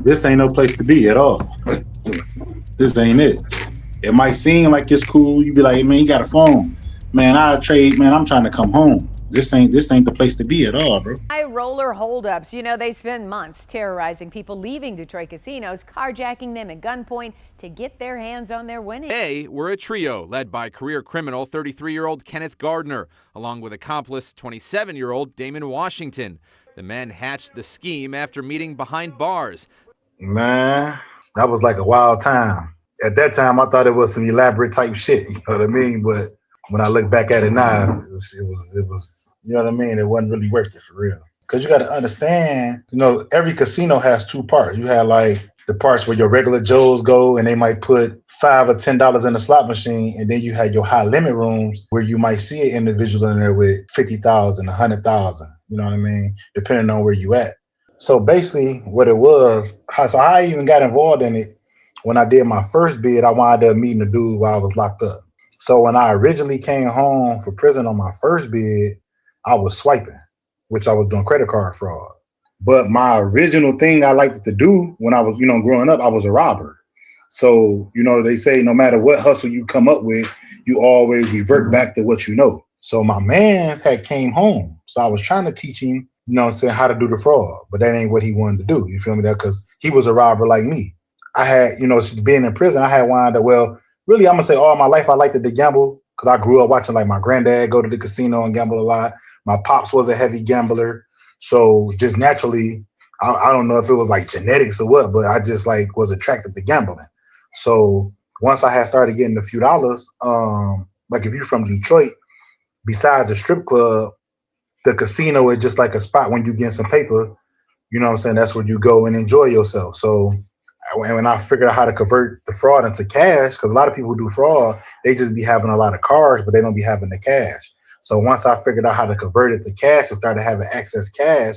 this ain't no place to be at all. This ain't it. It might seem like it's cool. You be like, man, you got a phone. Man, I trade, man, I'm trying to come home. This ain't the place to be at all, bro. Roller holdups. You know, they spend months terrorizing people leaving Detroit casinos, carjacking them at gunpoint to get their hands on their winnings. They were a trio led by career criminal 33-year-old Kenneth Gardner, along with accomplice 27-year-old Damon Washington. The men hatched the scheme after meeting behind bars. Man, that was like a wild time. At that time, I thought it was some elaborate type shit, you know what I mean? But when I look back at it now, it was, you know what I mean? It wasn't really worth it for real. Because you got to understand, you know, every casino has two parts. You have like the parts where your regular Joes go and they might put $5 or $10 in the slot machine. And then you have your high limit rooms where you might see an individual in there with 50,000, 100,000, you know what I mean? Depending on where you at. So basically what it was, so I even got involved in it. When I did my first bid, I wound up meeting a dude while I was locked up. So when I originally came home from prison on my first bid, I was swiping, which I was doing credit card fraud. But my original thing I liked to do when I was, you know, growing up, I was a robber. So, you know, they say no matter what hustle you come up with, you always revert back to what you know. So my mans had came home. So I was trying to teach him, you know what I'm saying, how to do the fraud. But that ain't what he wanted to do. You feel me? That because he was a robber like me. I had, you know, being in prison, I had wound up, well, really, I'm going to say all my life I liked to gamble because I grew up watching like my granddad go to the casino and gamble a lot. My pops was a heavy gambler. So just naturally, I don't know if it was like genetics or what, but I just like was attracted to gambling. So once I had started getting a few dollars, like if you're from Detroit, besides the strip club, the casino is just like a spot when you get some paper, you know what I'm saying? That's where you go and enjoy yourself. So when I figured out how to convert the fraud into cash, because a lot of people who do fraud, they just be having a lot of cards, but they don't be having the cash. So once I figured out how to convert it to cash and started having access cash,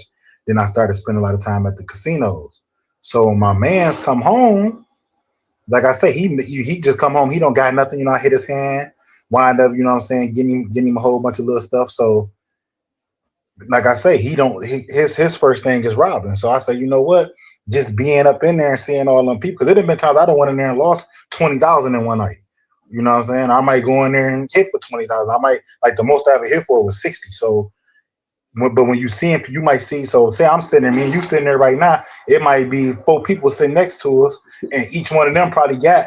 then I started spending a lot of time at the casinos. So my man's come home, like I say, he just come home, he don't got nothing, you know, I hit his hand, wind up, you know what I'm saying, getting him a whole bunch of little stuff. So like I say, his first thing is robbing. So I say, you know what? Just being up in there and seeing all them people, because it have been times I done went in there and lost 20,000 in one night. You know what I'm saying? I might go in there and hit for 20,000. I might, like the most I ever hit for was 60. So, but when you see him, you might see, so say I'm sitting there, me and you sitting there right now, it might be 4 people sitting next to us and each one of them probably got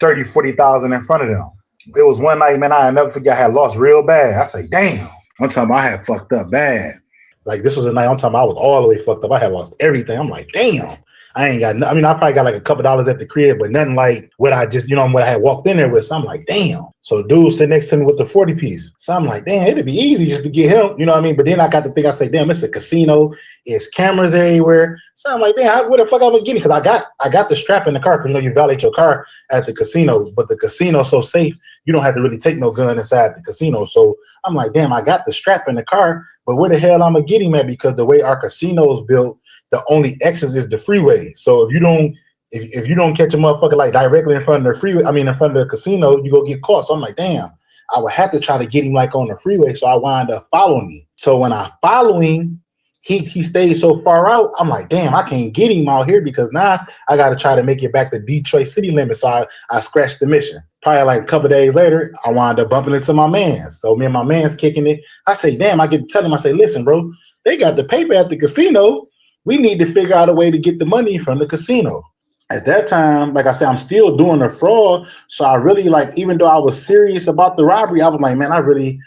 30, 40,000 in front of them. It was one night, man, I never forget, I had lost real bad. I say, damn. One time I had fucked up bad. Like this was a night I'm talking about, I was all the way fucked up. I had lost everything. I'm like, damn. I ain't got, I mean, I probably got like a couple dollars at the crib, but nothing like what I just, you know, what I had walked in there with. So I'm like, damn. So dude sit next to me with the 40 piece. So I'm like, damn, it'd be easy just to get him, you know what I mean? But then I got to think, I say, damn, it's a casino. It's cameras everywhere. So I'm like, damn, where the fuck I'm gonna get it? Because I got the strap in the car, because you know you valet your car at the casino, but the casino's so safe, you don't have to really take no gun inside the casino. So I'm like, damn, I got the strap in the car, but where the hell I'm gonna get him at? Because the way our casino is built, the only exit is the freeway. So if you don't catch a motherfucker like directly in front of the freeway, I mean in front of the casino, you go get caught. So I'm like, damn, I would have to try to get him like on the freeway. So I wind up following me. So when I follow him, he stayed so far out. I'm like, damn, I can't get him out here because now I got to try to make it back to Detroit city limits. So I scratched the mission. Probably like a couple of days later, I wound up bumping into my mans. So me and my mans kicking it. I say, damn, I get to tell him, I say, listen, bro, they got the paper at the casino. We need to figure out a way to get the money from the casino. At that time, like I said, I'm still doing the fraud. So I really like, even though I was serious about the robbery, I was like, man, I really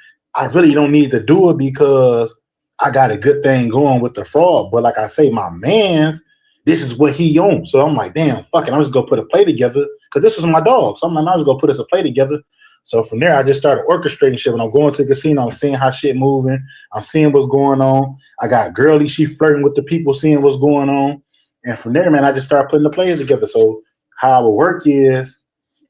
don't need to do it because I got a good thing going with the fraud. But like I say, my man's, this is what he owns. So I'm like, damn, fuck it. I'm just gonna put a play together because this was my dog. So I'm like, I'm just gonna put us a play together. So from there, I just started orchestrating shit. When I'm going to the casino, I'm seeing how shit moving. I'm seeing what's going on. I got girly, she flirting with the people, seeing what's going on. And from there, man, I just started putting the players together. So how it would work is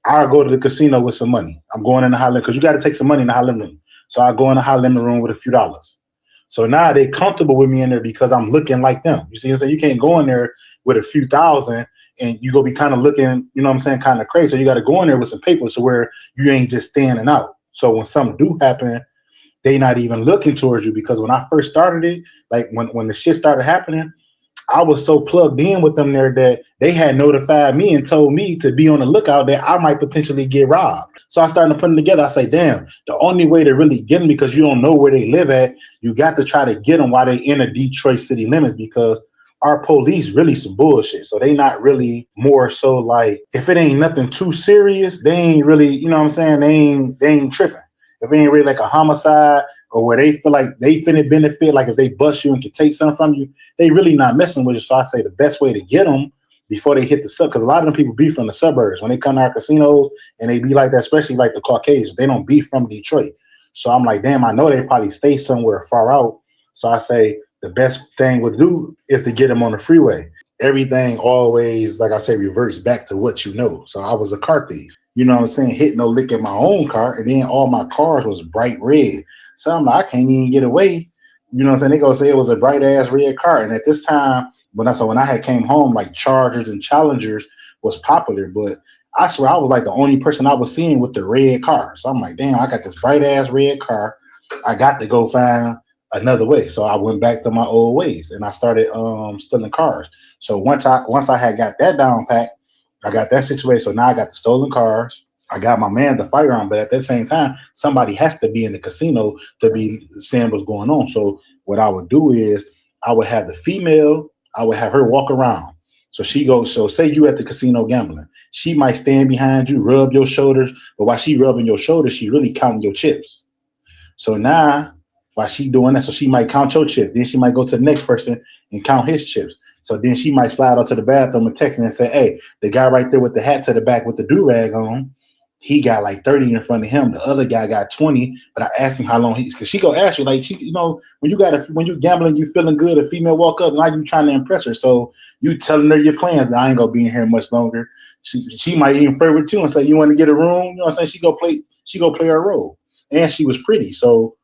I'll go to the casino with some money. I'm going in the high limit because you got to take some money in the high limit room. So I go in the high limit room with a few dollars. So now they comfortable with me in there because I'm looking like them. You see what I'm saying? You can't go in there with a few thousand and you go be kind of looking, you know what I'm saying, kind of crazy. So you got to go in there with some papers to where you ain't just standing out. So when something do happen, they not even looking towards you, because when I first started it, like when the shit started happening, I was so plugged in with them there that they had notified me and told me to be on the lookout that I might potentially get robbed. So I started to put them together. I say, damn, the only way to really get them, because you don't know where they live at, you got to try to get them while they in the Detroit city limits, because our police really some bullshit. So they not really, more so like, if it ain't nothing too serious, they ain't really, you know what I'm saying? They ain't tripping. If it ain't really like a homicide or where they feel like they finna benefit, like if they bust you and can take something from you, they really not messing with you. So I say the best way to get them before they hit the sub, because a lot of them people be from the suburbs. When they come to our casinos and they be like that, especially like the Caucasians, they don't be from Detroit. So I'm like, damn, I know they probably stay somewhere far out. So I say the best thing to do is to get them on the freeway. Everything always, like I say, reverts back to what you know. So I was a car thief. You know what I'm saying? Hit no lick in my own car, and then all my cars was bright red. So I'm like, I can't even get away. You know what I'm saying? They gonna say it was a bright ass red car. And at this time, when I had came home, like Chargers and Challengers was popular, but I swear I was like the only person I was seeing with the red car. So I'm like, damn, I got this bright ass red car. I got to go find another way. So I went back to my old ways and I started stealing cars. So once I had got that down pat, I got that situation. So now I got the stolen cars. I got my man the firearm, but at that same time, somebody has to be in the casino to be seeing what's going on. So what I would do is I would have the female, I would have her walk around. So she goes, so say you at the casino gambling. She might stand behind you, rub your shoulders, but while she rubbing your shoulders, she really counting your chips. So now while she doing that, so she might count your chips. Then she might go to the next person and count his chips. So then she might slide out to the bathroom and text me and say, hey, the guy right there with the hat to the back with the do-rag on, he got like 30 in front of him. The other guy got 20, but I asked him how long because she go ask you, like, she, you know, when you gambling, you feeling good, a female walk up, now you trying to impress her. So you telling her your plans. Now, I ain't gonna be in here much longer. She might even flirt with you and say, you want to get a room? You know what I'm saying? She go play her role. And she was pretty. So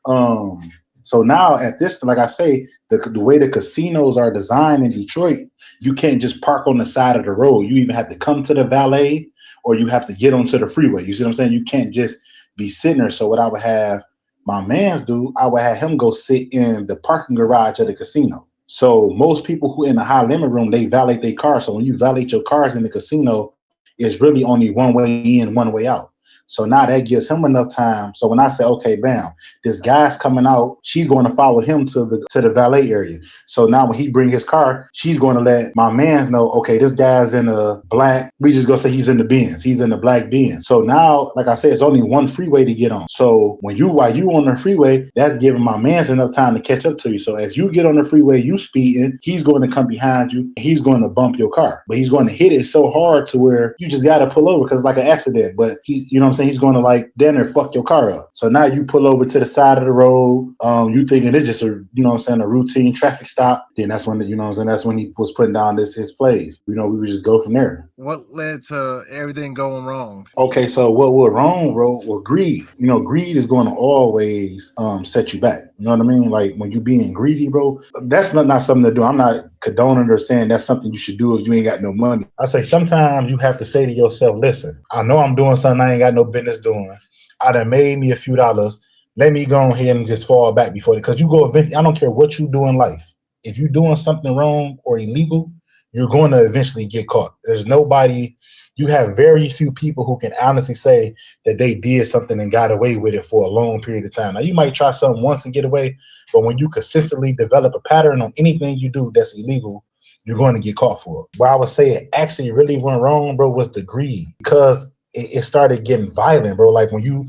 now at this, like I say, the way the casinos are designed in Detroit, you can't just park on the side of the road. You even have to come to the valet or you have to get onto the freeway. You see what I'm saying? You can't just be sitting there. So what I would have my mans do, I would have him go sit in the parking garage of the casino. So most people who in the high limit room, they valet their cars. So when you valet your cars in the casino, it's really only one way in, one way out. So now that gives him enough time. So when I say, okay, bam, this guy's coming out, she's going to follow him to the valet area. So now when he bring his car, she's going to let my man know, okay, this guy's in a black, we just go say he's in the Benz. He's in the black Benz. So now, like I said, it's only one freeway to get on. So while you on the freeway, that's giving my man's enough time to catch up to you. So as you get on the freeway, you speeding, he's going to come behind you. He's going to bump your car, but he's going to hit it so hard to where you just got to pull over because it's like an accident. But he, you know what I'm saying? He's going to like dinner fuck your car up. So now you pull over to the side of the road. You thinking it's just a, you know what I'm saying, a routine traffic stop. Then that's when, you know what I'm saying, that's when he was putting down his plays. You know, we would just go from there. What led to everything going wrong? Okay, so what went wrong, bro, was greed. You know, greed is going to always set you back. You know what I mean? Like when you being greedy, bro, that's not something to do. I'm not condoning or saying that's something you should do if you ain't got no money. I say sometimes you have to say to yourself, listen, I know I'm doing something I ain't got no business doing. I done made me a few dollars. Let me go ahead and just fall back before it. Because you go eventually, I don't care what you do in life. If you're doing something wrong or illegal, you're going to eventually get caught. There's nobody, you have very few people who can honestly say that they did something and got away with it for a long period of time. Now, you might try something once and get away, but when you consistently develop a pattern on anything you do that's illegal, you're going to get caught for it. Where I would say it actually really went wrong, bro, was the greed. Because it started getting violent, bro. Like when you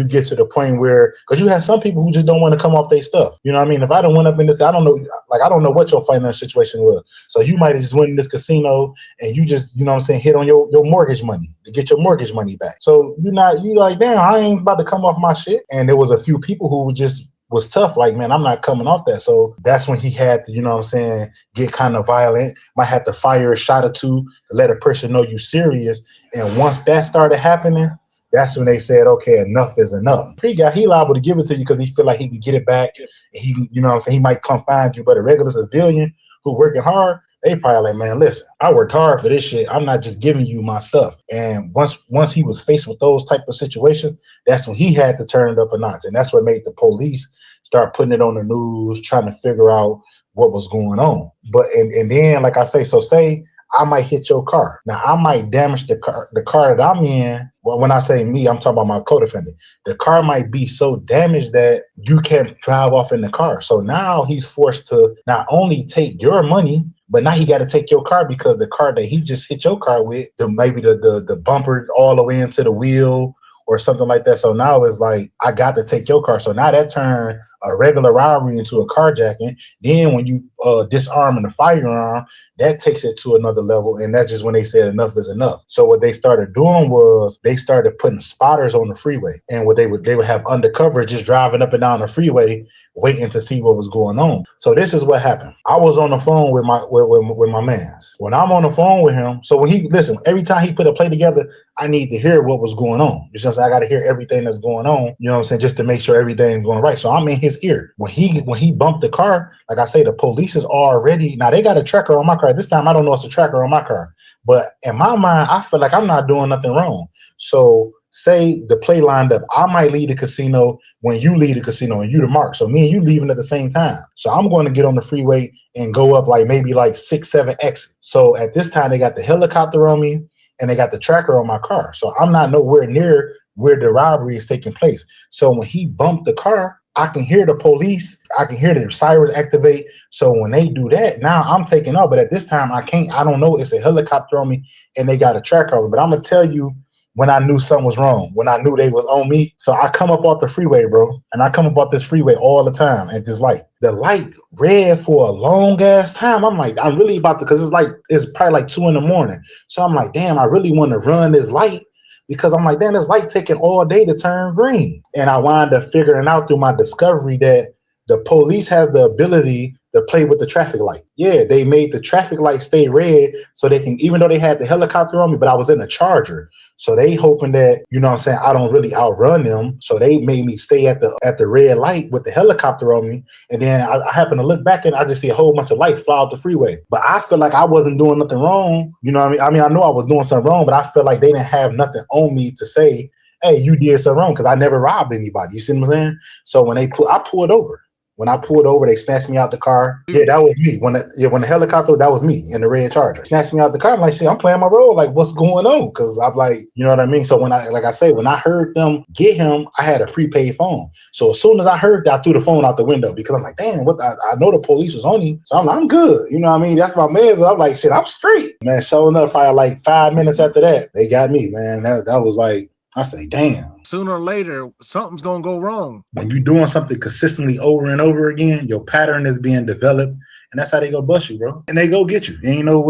get to the point where, because you have some people who just don't want to come off their stuff. You know what I mean? If I done went up in this, I don't know what your financial situation was. So you might have just went in this casino and you just, you know what I'm saying, hit on your mortgage money to get your mortgage money back. So you like, damn, I ain't about to come off my shit. And there was a few people who just was tough, like, man, I'm not coming off that. So that's when he had to, you know what I'm saying, get kind of violent, might have to fire a shot or two to let a person know you serious. And once that started happening, that's when they said, okay, enough is enough. He liable to give it to you because he feel like he can get it back. And he, you know what I'm saying, he might come find you. But a regular civilian who working hard, they probably like, man, listen, I worked hard for this shit. I'm not just giving you my stuff. And once he was faced with those type of situations, that's when he had to turn it up a notch. And that's what made the police start putting it on the news, trying to figure out what was going on. But and then, like I say, so say I might hit your car. Now I might damage the car that I'm in. Well, when I say me, I'm talking about my co-defendant. The car might be so damaged that you can't drive off in the car. So now he's forced to not only take your money, but now he got to take your car because the car that he just hit your car with, maybe the bumper all the way into the wheel or something like that. So now it's like, I got to take your car. So now that turned a regular robbery into a carjacking. Then when you disarming the firearm, that takes it to another level. And that's just when they said enough is enough. So what they started doing was they started putting spotters on the freeway. And what they would have undercover just driving up and down the freeway, waiting to see what was going on. So this is what happened. I was on the phone with my mans. When I'm on the phone with him, so when he listen, every time he put a play together, I need to hear what was going on. It's just I got to hear everything that's going on. You know what I'm saying? Just to make sure everything's going right. So I'm in his ear. When he bumped the car, like I say, the police is already now they got a tracker on my car. This time I don't know it's a tracker on my car, but in my mind I feel like I'm not doing nothing wrong. So say the play lined up, I might leave the casino when you leave the casino and you the mark. So me and you leaving at the same time. So I'm going to get on the freeway and go up like maybe like 6-7 exits. So at this time they got the helicopter on me and they got the tracker on my car. So I'm not nowhere near where the robbery is taking place. So when he bumped the car, I can hear the police. I can hear the sirens activate. So when they do that, now I'm taking off. But at this time, I don't know. It's a helicopter on me and they got a tracker on me. But I'm going to tell you when I knew something was wrong, when I knew they was on me. So I come up off the freeway, bro. And I come up off this freeway all the time at this light. The light red for a long ass time. I'm like, I'm really about to, because it's probably like 2 a.m. So I'm like, damn, I really want to run this light. Because I'm like, damn, this light taking all day to turn green. And I wound up figuring out through my discovery that the police has the ability to play with the traffic light. Yeah, they made the traffic light stay red so they can, even though they had the helicopter on me, but I was in a Charger. So they hoping that, you know what I'm saying, I don't really outrun them. So they made me stay at the red light with the helicopter on me. And then I happen to look back and I just see a whole bunch of lights fly out the freeway. But I feel like I wasn't doing nothing wrong. You know what I mean? I know I was doing something wrong, but I feel like they didn't have nothing on me to say, hey, you did something wrong, because I never robbed anybody. You see what I'm saying? So when I pulled over. When I pulled over, they snatched me out the car. Yeah, that was me. When the helicopter, that was me in the red Charger. Snatched me out the car. I'm like, shit, I'm playing my role. Like, what's going on? Because I'm like, you know what I mean? So when when I heard them get him, I had a prepaid phone. So as soon as I heard that, I threw the phone out the window because I'm like, damn, I know the police was on him. So I'm good. You know what I mean? That's my man. So I'm like, shit, I'm straight. Man, sure enough, probably like 5 minutes after that, they got me, man. That was like, I say, damn. Sooner or later, something's gonna go wrong. When you're doing something consistently over and over again, your pattern is being developed, and that's how they go bust you, bro. And they go get you. Ain't no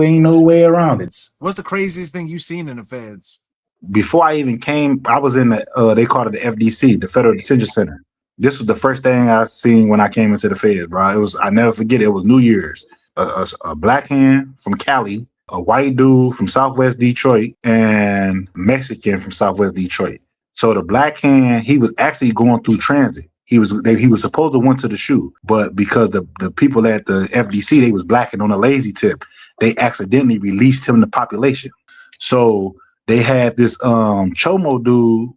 way around it. What's the craziest thing you've seen in the feds? Before I even came, I was in they called it the FDC, the Federal Detention Center. This was the first thing I seen when I came into the feds, bro. I never forget it. It was New Year's. A black hand from Cali, a white dude from Southwest Detroit, and Mexican from Southwest Detroit. So the black hand, he was actually going through transit. He was supposed to went to the shoe, but because the people at the FDC, they was blacking on a lazy tip, they accidentally released him to population. So they had this Chomo dude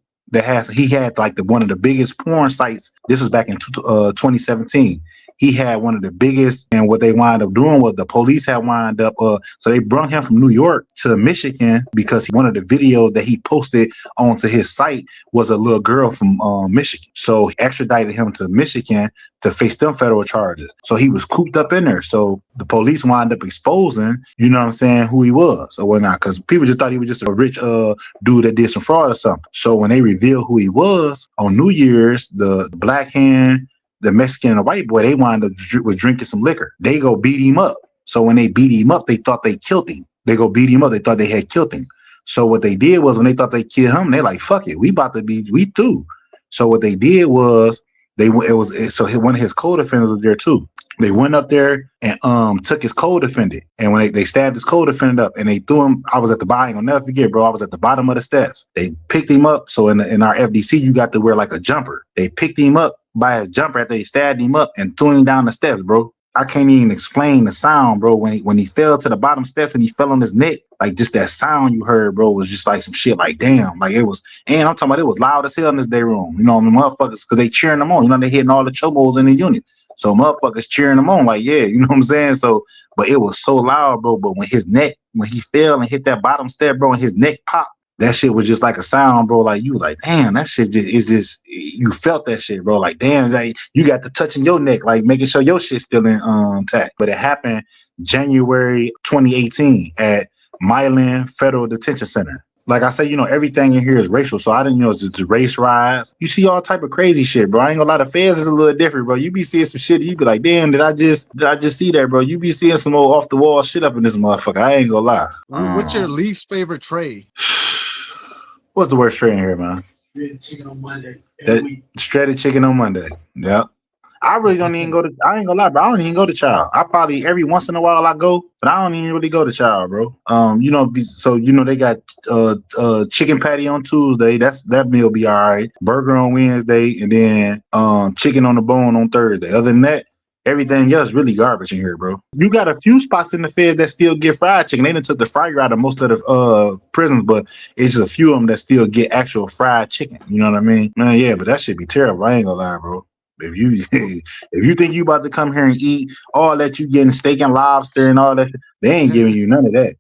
he had like one of the biggest porn sites. This was back in 2017. He had one of the biggest, and what they wound up doing was the police had wound up, so they brought him from New York to Michigan because one of the videos that he posted onto his site was a little girl from Michigan. So he extradited him to Michigan to face them federal charges. So he was cooped up in there. So the police wound up exposing, you know what I'm saying, who he was or whatnot, because people just thought he was just a rich dude that did some fraud or something. So when they revealed who he was on New Year's, the black hand, the Mexican and the white boy, they wound up with drinking some liquor. They go beat him up. So when they beat him up, they thought they killed him. They go beat him up. They thought they had killed him. So what they did was when they thought they killed him, they're like, fuck it. We through. So what they did was so one of his co-defendants was there too. They went up there and took his co-defendant. And when they stabbed his co-defendant up and they threw him, I was at the bottom. I'll never forget, bro. I was at the bottom of the steps. They picked him up. So in our FDC, you got to wear like a jumper. They picked him up by a jumper after they stabbed him up and threw him down the steps, bro. I can't even explain the sound, bro. When he fell to the bottom steps and he fell on his neck, like just that sound you heard, bro, was just like some shit like damn. Like it was, and I'm talking about it was loud as hell in this day room. You know, the motherfuckers, because they cheering them on. You know, they hitting all the chobos in the unit. So motherfuckers cheering him on, like, yeah, you know what I'm saying? So, but it was so loud, bro. But when he fell and hit that bottom step, bro, and his neck popped, that shit was just like a sound, bro. Like, you like, damn, that shit you felt that shit, bro. Like, damn, like, you got the touching your neck, like making sure your shit's still intact. But it happened January 2018 at Milan Federal Detention Center. Like I say, everything in here is racial. So I didn't, it's the race riots. You see all type of crazy shit, bro. I ain't gonna lie, the feds is a little different, bro. You be seeing some shit, you be like, damn, did I just see that, bro? You be seeing some old off the wall shit up in this motherfucker. I ain't gonna lie. What's your least favorite trade? What's the worst trade in here, man? Shredded chicken on Monday. Shredded chicken on Monday. Yep. I really don't even go to, I ain't gonna lie, bro. I don't even go to Child. I probably every once in a while I go, but I don't even really go to Child, bro. So they got chicken patty on Tuesday. That meal be all right. Burger on Wednesday, and then chicken on the bone on Thursday. Other than that, everything else really garbage in here, bro. You got a few spots in the Fed that still get fried chicken. They done took the fryer out of most of the prisons, but it's just a few of them that still get actual fried chicken. You know what I mean? Man, yeah, but that shit be terrible. I ain't gonna lie, bro. If you think you about to come here and eat all that, you getting steak and lobster and all that, they ain't giving you none of that.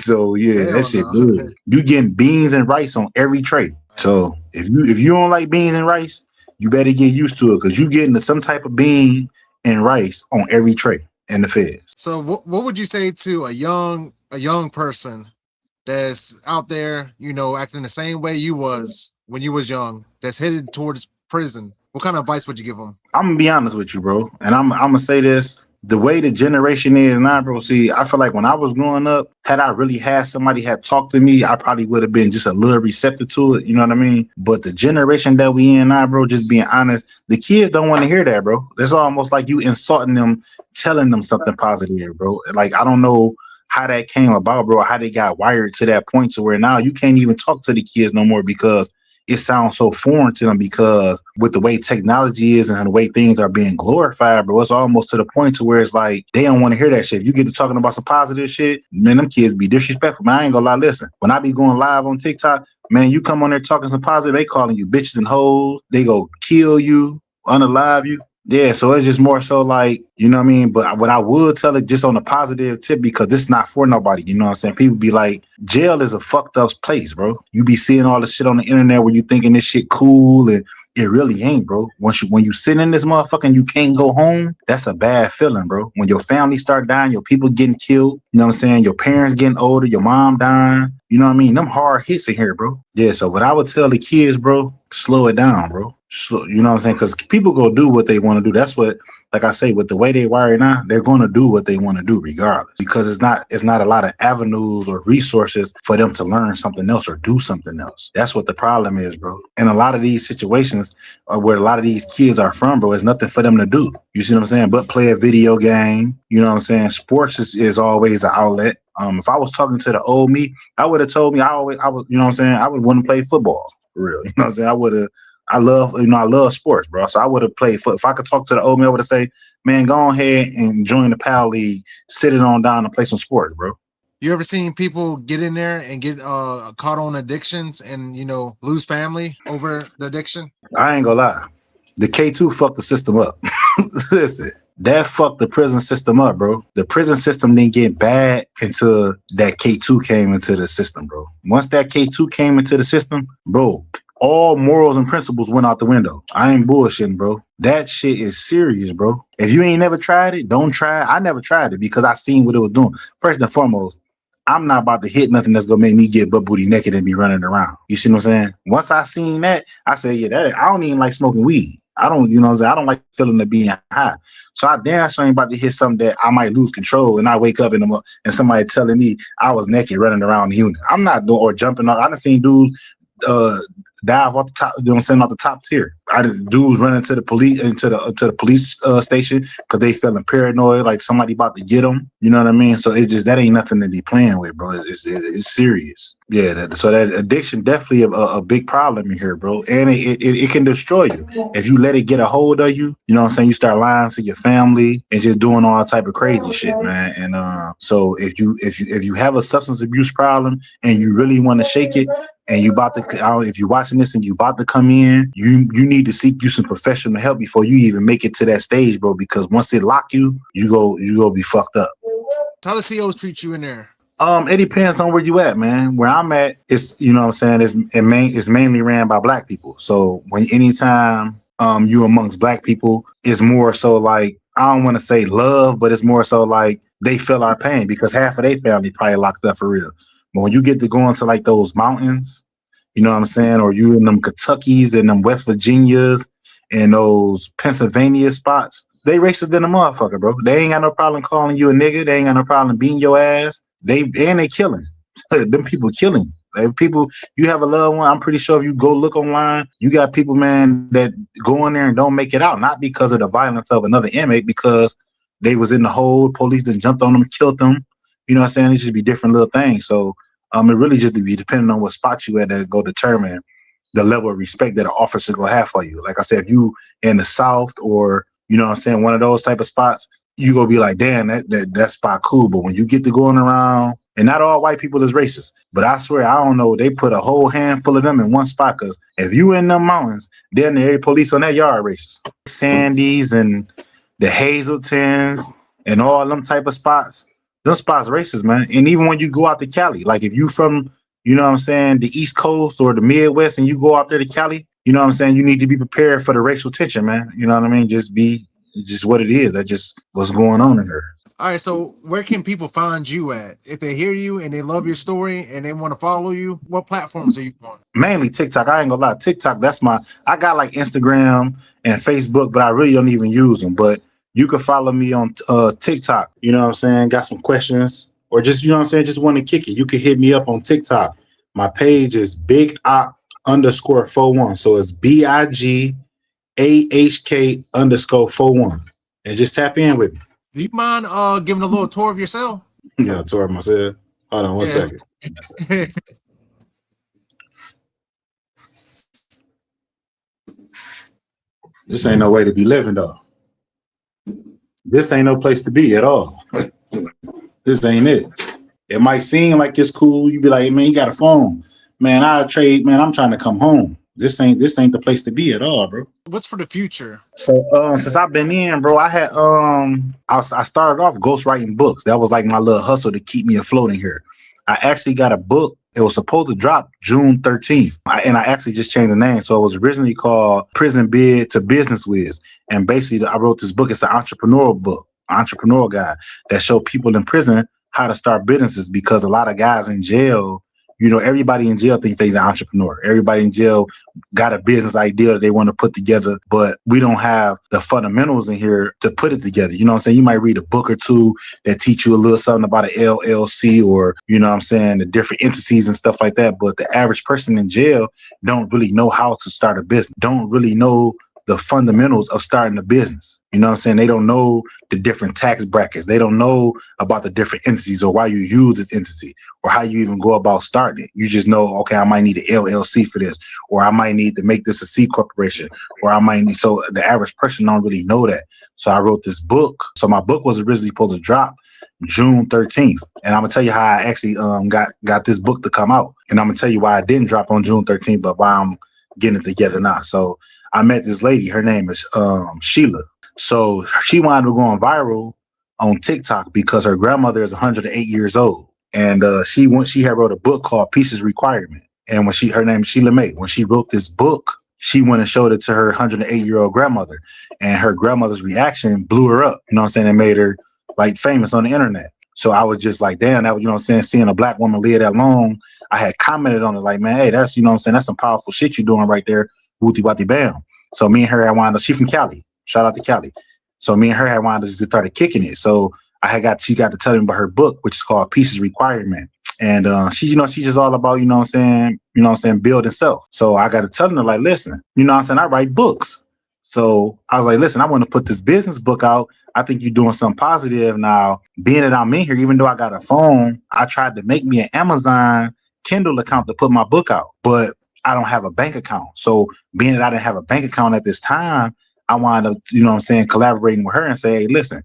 So yeah, that shit good. You getting beans and rice on every tray. So if you don't like beans and rice, you better get used to it, because you getting some type of bean and rice on every tray in the Feds. So what would you say to a young person that's out there, acting the same way you was when you was young, that's headed towards prison? What kind of advice would you give them? I'm gonna be honest with you, bro, and I'm gonna say this: the way the generation is now, bro. See, I feel like when I was growing up, had I really had somebody had talked to me, I probably would have been just a little receptive to it. You know what I mean? But the generation that we in now, bro, just being honest, the kids don't want to hear that, bro. It's almost like you insulting them, telling them something positive, bro. Like, I don't know how that came about, bro, how they got wired to that point to where now you can't even talk to the kids no more, because it sounds so foreign to them, because with the way technology is and the way things are being glorified, bro, it's almost to the point to where it's like they don't want to hear that shit. If you get to talking about some positive shit, man, them kids be disrespectful. Man, I ain't gonna lie, listen, when I be going live on TikTok, man, you come on there talking some positive, they calling you bitches and hoes, they go kill you, unalive you. Yeah, so it's just more so like, you know what I mean? But what I would tell it just on a positive tip, because this is not for nobody, you know what I'm saying? People be like, jail is a fucked up place, bro. You be seeing all the shit on the internet where you thinking this shit cool, and it really ain't, bro. When you sit in this motherfucker and you can't go home, that's a bad feeling, bro. When your family start dying, your people getting killed, you know what I'm saying? Your parents getting older, your mom dying, you know what I mean? Them hard hits in here, bro. Yeah, so what I would tell the kids, bro, slow it down, bro. You know what I'm saying? Because people go do what they want to do. That's what, like I say, with the way they wire now, they're going to do what they want to do regardless, because it's not a lot of avenues or resources for them to learn something else or do something else. That's what the problem is, bro. And a lot of these situations where a lot of these kids are from, bro, is nothing for them to do. You see what I'm saying? But play a video game. You know what I'm saying? Sports is always an outlet. If I was talking to the old me, I would have told me I would, you know what I'm saying? I would want to play football for real. You know what I'm saying? I love sports, bro. So I would have played foot. If I could talk to the old man, I would have say, man, go ahead and join the PAL League, sit it on down and play some sports, bro. You ever seen people get in there and get caught on addictions and, lose family over the addiction? I ain't gonna lie. The K2 fucked the system up. Listen, that fucked the prison system up, bro. The prison system didn't get bad until that K2 came into the system, bro. Once that K2 came into the system, bro, all morals and principles went out the window. I ain't bullshitting, bro. That shit is serious, bro. If you ain't never tried it, don't try it. I never tried it because I seen what it was doing. First and foremost, I'm not about to hit nothing that's gonna make me get butt booty naked and be running around. You see what I'm saying? Once I seen that, I said, yeah, I don't even like smoking weed. I don't, you know what I'm saying? I don't like feeling of being high. So I damn sure ain't about to hit something that I might lose control and I wake up and somebody telling me I was naked running around the unit. I'm not doing, or jumping off. I done seen dudes dive off the top, you know what I'm saying, off the top tier. Dudes running to the police into the police station because they feeling paranoid, like somebody about to get them. You know what I mean? So it just, that ain't nothing to be playing with, bro. It's serious. Yeah. So that addiction definitely a big problem in here, bro. And it can destroy you if you let it get a hold of you. You know what I'm saying? You start lying to your family and just doing all type of crazy shit, man. And so if you have a substance abuse problem and you really want to shake it, and you about to, I don't know if you're watching this and you about to come in, you need to seek you some professional help before you even make it to that stage, bro. Because once it lock you, you go be fucked up. How the COs treat you in there? It depends on where you at, man. Where I'm at, it's you know what I'm saying, it's mainly ran by black people. So anytime you amongst black people, it's more so like, I don't want to say love, but it's more so like they feel our pain because half of their family probably locked up for real. But when you get to go into like those mountains, you know what I'm saying, or you in them Kentuckys and them West Virginias and those Pennsylvania spots, they racist than a motherfucker, bro. They ain't got no problem calling you a nigga. They ain't got no problem beating your ass. They killing. Them people killing. Like, people, you have a loved one, I'm pretty sure if you go look online, you got people, man, that go in there and don't make it out, not because of the violence of another inmate, because they was in the hole, police then jumped on them, killed them. You know what I'm saying? It should be different little things. So it really just be depending on what spot you at to go determine the level of respect that an officer gonna have for you. Like I said, if you in the South or, you know what I'm saying, one of those type of spots, you gonna be like, damn, that spot cool. But when you get to going around, and not all white people is racist, but I swear, I don't know, they put a whole handful of them in one spot, because if you in them mountains, then every police on that yard racist. Sandy's and the Hazeltons and all them type of spots, them spots racist, man. And even when you go out to Cali, like if you from, you know what I'm saying, the East Coast or the Midwest, and you go out there to Cali, you know what I'm saying, you need to be prepared for the racial tension, man. You know what I mean? Just what it is. That's just what's going on in there. All right, so where can people find you at? If they hear you and they love your story and they want to follow you, what platforms are you on? Mainly TikTok. I ain't gonna lie. TikTok, I got like Instagram and Facebook, but I really don't even use them. But you can follow me on TikTok. You know what I'm saying? Got some questions or just, you know what I'm saying, just want to kick it. You can hit me up on TikTok. My page is BigAhk_41. So it's BIGAHK_41. And just tap in with me. Do you mind giving a little tour of yourself? Yeah, a tour of myself. Hold on one second. This ain't no way to be living, though. This ain't no place to be at all. This ain't it. It might seem like it's cool. You be like, man, you got a phone. Man, I trade, man, I'm trying to come home. This ain't the place to be at all, bro. What's for the future? So since I've been in, bro, I had I started off ghostwriting books. That was like my little hustle to keep me afloat in here. I actually got a book. It was supposed to drop June 13th. And I actually just changed the name. So it was originally called Prison Bid to Business Wiz. And basically I wrote this book. It's an entrepreneurial book, entrepreneurial guide that show people in prison how to start businesses, because a lot of guys in jail, you know, everybody in jail thinks they're an entrepreneur. Everybody in jail got a business idea that they want to put together, but we don't have the fundamentals in here to put it together. You know what I'm saying? You might read a book or two that teach you a little something about an LLC or, you know what I'm saying, the different entities and stuff like that. But the average person in jail don't really know how to start a business, don't really know the fundamentals of starting a business. You know what I'm saying? They don't know the different tax brackets. They don't know about the different entities or why you use this entity or how you even go about starting it. You just know, okay, I might need an LLC for this, or I might need to make this a C corporation, or I might need, so the average person don't really know that. So I wrote this book. So my book was originally supposed to drop June 13th. And I'm gonna tell you how I actually got this book to come out. And I'm gonna tell you why I didn't drop on June 13th, but why I'm getting it together now. So I met this lady, her name is Sheila. So she wound up going viral on TikTok because her grandmother is 108 years old. And she had wrote a book called Pieces Requirement. And when her name is Sheila May, when she wrote this book, she went and showed it to her 108-year-old grandmother. And her grandmother's reaction blew her up. You know what I'm saying? It made her like famous on the internet. So I was just like, damn, that, you know what I'm saying, seeing a black woman live that long. I had commented on it like, man, hey, that's, you know what I'm saying, that's some powerful shit you're doing right there. Wooty wati bam. So me and her had wound up, she from Cali. Shout out to Cali. So me and her had wound up just started kicking it. So she got to tell me about her book, which is called Pieces Requirement. And she, you know, she's just all about, you know what I'm saying, building self. So I got to tell her, like, listen, you know what I'm saying, I write books. So I was like, listen, I want to put this business book out. I think you're doing something positive. Now, being that I'm in here, even though I got a phone, I tried to make me an Amazon Kindle account to put my book out, but I don't have a bank account. So being that I didn't have a bank account at this time, I wound up, you know what I'm saying, collaborating with her and say, hey, listen,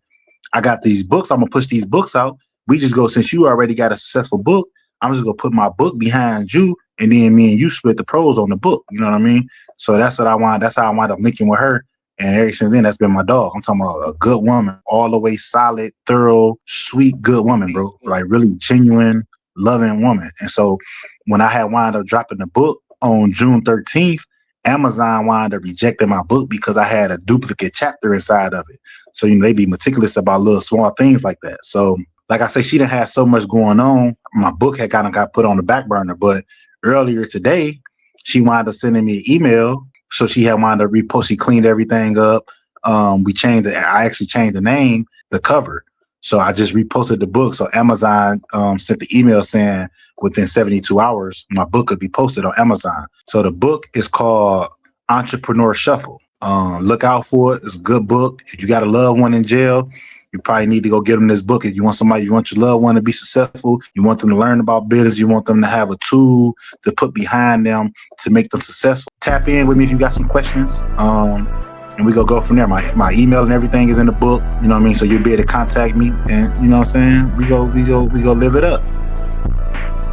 I got these books. I'm going to push these books out. We just go, since you already got a successful book, I'm just going to put my book behind you and then me and you split the pros on the book. You know what I mean? So that's how I wound up linking with her. And ever since then, that's been my dog. I'm talking about a good woman, all the way solid, thorough, sweet, good woman, bro. Like really genuine, loving woman. And so when I had wound up dropping the book on June 13th, Amazon wound up rejecting my book because I had a duplicate chapter inside of it. So, they be meticulous about little small things like that. So, like I say, she done had so much going on. My book had kind of got put on the back burner. But earlier today, she wound up sending me an email. So she had wound up repost. She cleaned everything up. We changed it. I actually changed the name, the cover. So I just reposted the book. So Amazon sent the email saying within 72 hours, my book could be posted on Amazon. So the book is called Entrepreneur Shuffle. Look out for it. It's a good book. If you got a loved one in jail, you probably need to go get them this book. If you want your loved one to be successful, you want them to learn about business, you want them to have a tool to put behind them to make them successful. Tap in with me if you got some questions. And we go from there. My email and everything is in the book. You know what I mean? So you'll be able to contact me, and you know what I'm saying? We go live it up.